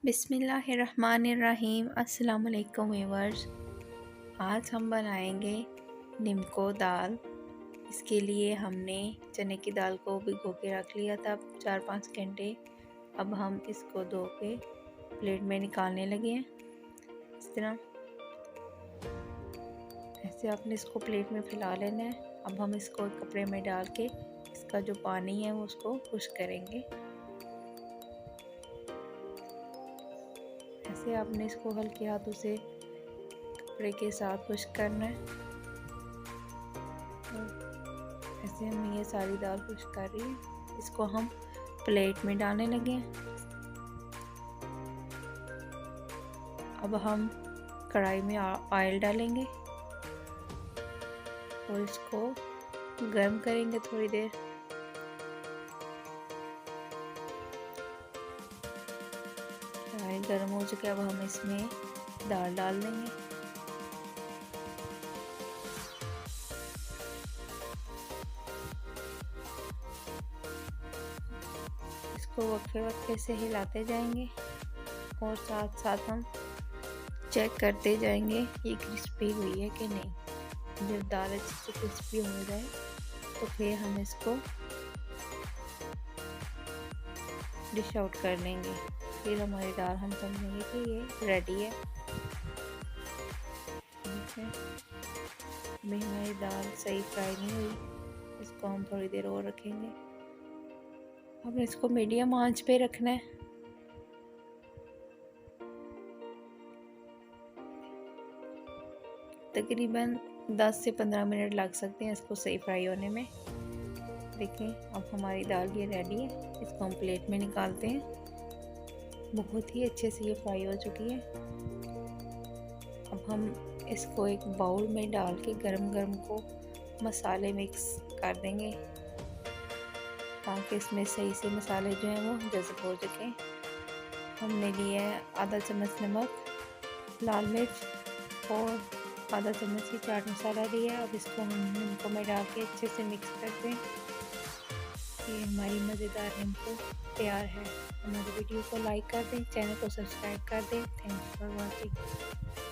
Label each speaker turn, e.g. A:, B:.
A: बिस्मिल्लाहिर्रहमानिर्रहीम। अस्सलाम वालेकुम व्यूअर्स। आज हम बनाएंगे निम्को दाल। इसके लिए हमने चने की दाल को भिगो के रख लिया था 4-5 घंटे। अब हम इसको धो के प्लेट में निकालने लगे हैं। इस तरह ऐसे आपने इसको प्लेट में फैला लेना है। अब हम इसको कपड़े में डाल के इसका जो पानी है वो उसको खुश्क करेंगे। ऐसे आपने इसको हल्के हाथों से कपड़े के साथ खुश्क करना है। ऐसे हम ये सारी दाल खुश्क कर रही है। इसको हम प्लेट में डालने लगे हैं। अब हम कढ़ाई में ऑयल डालेंगे और इसको गर्म करेंगे थोड़ी देर। कढ़ाई गर्म हो चुका है। अब हम इसमें दाल डाल देंगे। इसको वक्फे वक्फे से हिलाते जाएंगे और साथ साथ हम चेक करते जाएंगे ये क्रिस्पी हुई है कि नहीं। जब दाल अच्छे से क्रिस्पी हो जाए तो फिर हम इसको डिश आउट कर लेंगे। फिर हमारी दाल हम समझेंगे कि ये रेडी है। अभी हमारी दाल सही फ्राई नहीं हुई, इसको हम थोड़ी देर और रखेंगे। अब इसको मीडियम आंच पे रखना है। तकरीबन 10 से 15 मिनट लग सकते हैं इसको सही फ्राई होने में। देखिए अब हमारी दाल ये रेडी है। इसको हम प्लेट में निकालते हैं। बहुत ही अच्छे से ये फ्राई हो चुकी है। अब हम इसको एक बाउल में डाल के गरम गरम को मसाले मिक्स कर देंगे ताकि इसमें सही से मसाले जो हैं वो जज़ब हो सकें। हमने लिया है आधा चम्मच नमक, लाल मिर्च और आधा चम्मच ही चाट मसाला लिया है। अब इसको हम नींबू में डाल के अच्छे से मिक्स कर दें। ये हमारी मज़ेदार नींबू तैयार है। हमारी वीडियो को लाइक कर दें, चैनल को सब्सक्राइब कर दें। Thanks for watching.